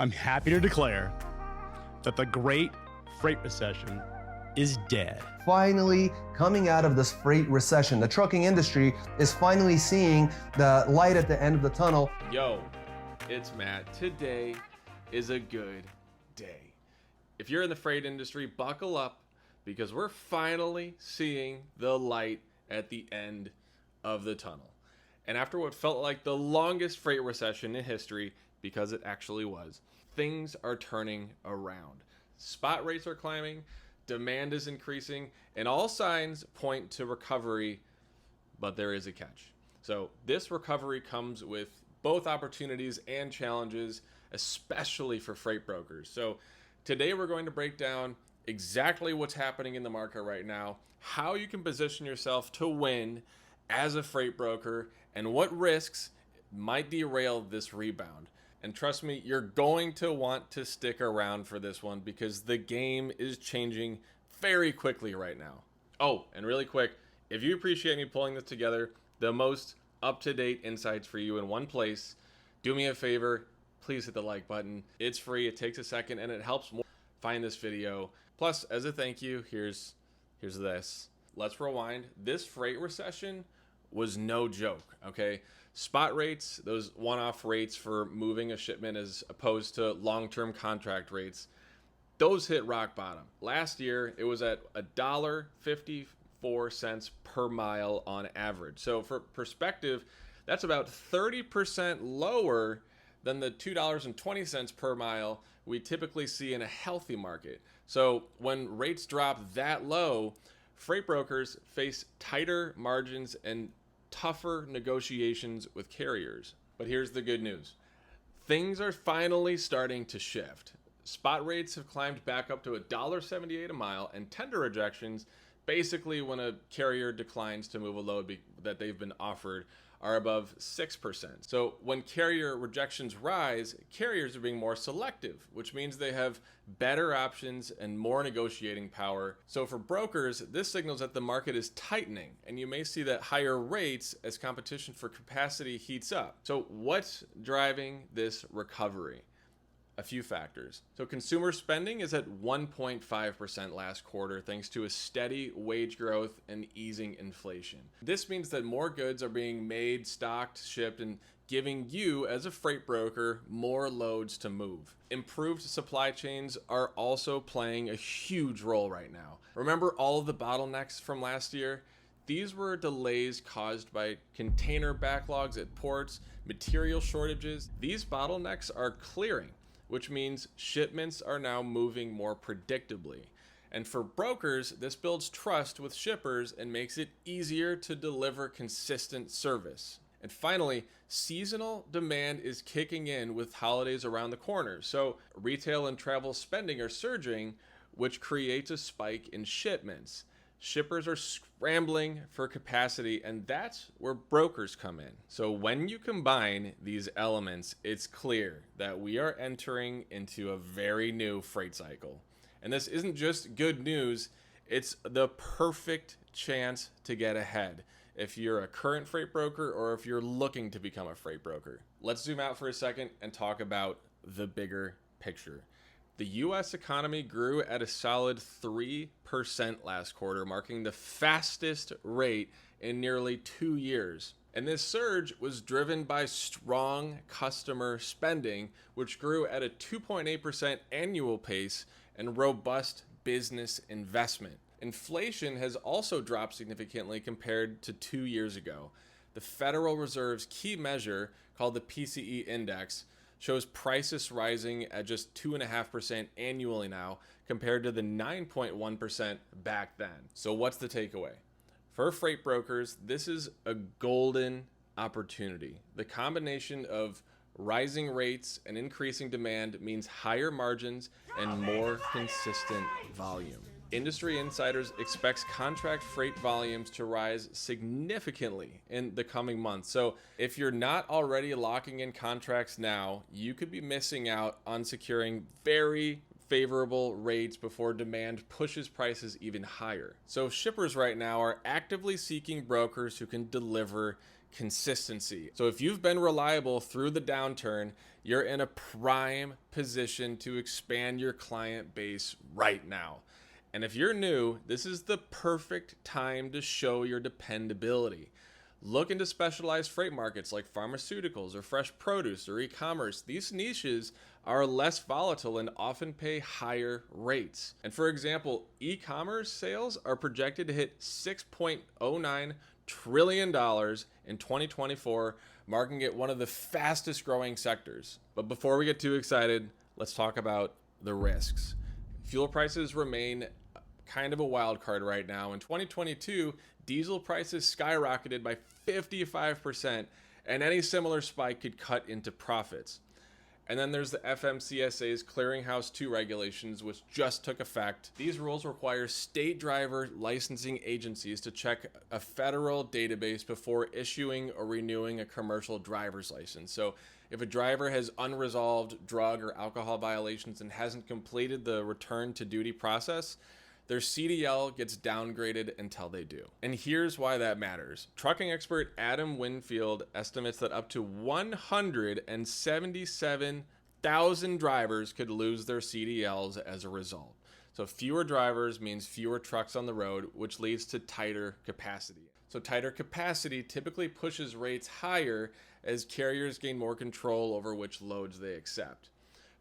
I'm happy to declare that the Great Freight Recession is dead. Finally coming out of this freight recession. The trucking industry is finally seeing the light at the end of the tunnel. Yo, it's Matt. Today is a good day. If you're in the freight industry, buckle up because we're finally seeing the light at the end of the tunnel. And after what felt like the longest freight recession in history, because it actually was, things are turning around. Spot rates are climbing, demand is increasing, and all signs point to recovery, but there is a catch. So this recovery comes with both opportunities and challenges, especially for freight brokers. So today we're going to break down exactly what's happening in the market right now, how you can position yourself to win as a freight broker, and what risks might derail this rebound. And trust me, you're going to want to stick around for this one because the game is changing very quickly right now. Oh, and really quick, if you appreciate me pulling this together, the most up-to-date insights for you in one place, do me a favor, please hit the like button. It's free, it takes a second, and it helps more find this video. Plus, as a thank you, here's this. Let's rewind. This freight recession was no joke, okay? Spot rates, those one-off rates for moving a shipment as opposed to long-term contract rates, those hit rock bottom. Last year, it was at $1.54 per mile on average. So for perspective, that's about 30% lower than the $2.20 per mile we typically see in a healthy market. So when rates drop that low, freight brokers face tighter margins and tougher negotiations with carriers. But here's the good news. Things are finally starting to shift. Spot rates have climbed back up to $1.78 a mile, and tender rejections, basically when a carrier declines to move a load that they've been offered, are above 6%. So when carrier rejections rise, carriers are being more selective, which means they have better options and more negotiating power. So for brokers, this signals that the market is tightening, and you may see that higher rates as competition for capacity heats up. So what's driving this recovery? A few factors. So consumer spending is at 1.5% last quarter thanks to a steady wage growth and easing inflation. This means that more goods are being made, stocked, shipped, and giving you as a freight broker more loads to move. Improved supply chains are also playing a huge role right now. Remember all of the bottlenecks from last year? These were delays caused by container backlogs at ports, material shortages. These bottlenecks are clearing, which means shipments are now moving more predictably. And for brokers, this builds trust with shippers and makes it easier to deliver consistent service. And finally, seasonal demand is kicking in with holidays around the corner. So retail and travel spending are surging, which creates a spike in shipments. Shippers are scrambling for capacity, and that's where brokers come in. So when you combine these elements, it's clear that we are entering into a very new freight cycle. And this isn't just good news, it's the perfect chance to get ahead if you're a current freight broker or if you're looking to become a freight broker. Let's zoom out for a second and talk about the bigger picture. The U.S. economy grew at a solid 3% last quarter, marking the fastest rate in nearly 2 years. And this surge was driven by strong customer spending, which grew at a 2.8% annual pace, and robust business investment. Inflation has also dropped significantly compared to 2 years ago. The Federal Reserve's key measure, called the PCE index, shows prices rising at just 2.5% annually now compared to the 9.1% back then. So what's the takeaway? For freight brokers, this is a golden opportunity. The combination of rising rates and increasing demand means higher margins and more consistent volume. Industry insiders expect contract freight volumes to rise significantly in the coming months. So if you're not already locking in contracts now, you could be missing out on securing very favorable rates before demand pushes prices even higher. So shippers right now are actively seeking brokers who can deliver consistency. So if you've been reliable through the downturn, you're in a prime position to expand your client base right now. And if you're new, this is the perfect time to show your dependability. Look into specialized freight markets like pharmaceuticals or fresh produce or e-commerce. These niches are less volatile and often pay higher rates. And for example, e-commerce sales are projected to hit $6.09 trillion in 2024, marking it one of the fastest growing sectors. But before we get too excited, let's talk about the risks. Fuel prices remain kind of a wild card right now. In 2022, diesel prices skyrocketed by 55%, and any similar spike could cut into profits. And then there's the FMCSA's Clearinghouse 2 regulations, which just took effect. These rules require state driver licensing agencies to check a federal database before issuing or renewing a commercial driver's license. So if a driver has unresolved drug or alcohol violations and hasn't completed the return to duty process, their CDL gets downgraded until they do. And here's why that matters. Trucking expert Adam Winfield estimates that up to 177,000 drivers could lose their CDLs as a result. So fewer drivers means fewer trucks on the road, which leads to tighter capacity. So tighter capacity typically pushes rates higher as carriers gain more control over which loads they accept.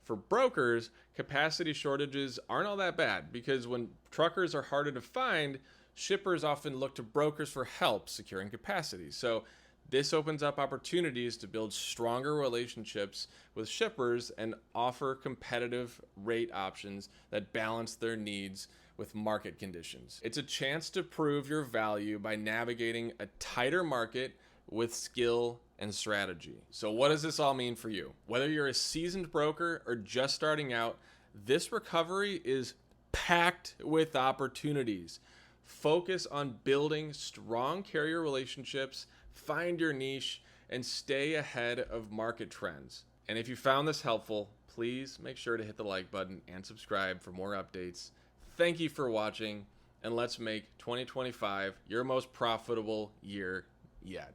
For brokers, capacity shortages aren't all that bad because when truckers are harder to find, shippers often look to brokers for help securing capacity. So this opens up opportunities to build stronger relationships with shippers and offer competitive rate options that balance their needs with market conditions. It's a chance to prove your value by navigating a tighter market with skill and strategy. So what does this all mean for you? Whether you're a seasoned broker or just starting out, this recovery is packed with opportunities. Focus on building strong carrier relationships, find your niche, and stay ahead of market trends. And if you found this helpful, please make sure to hit the like button and subscribe for more updates. Thank you for watching, and let's make 2025 your most profitable year yet.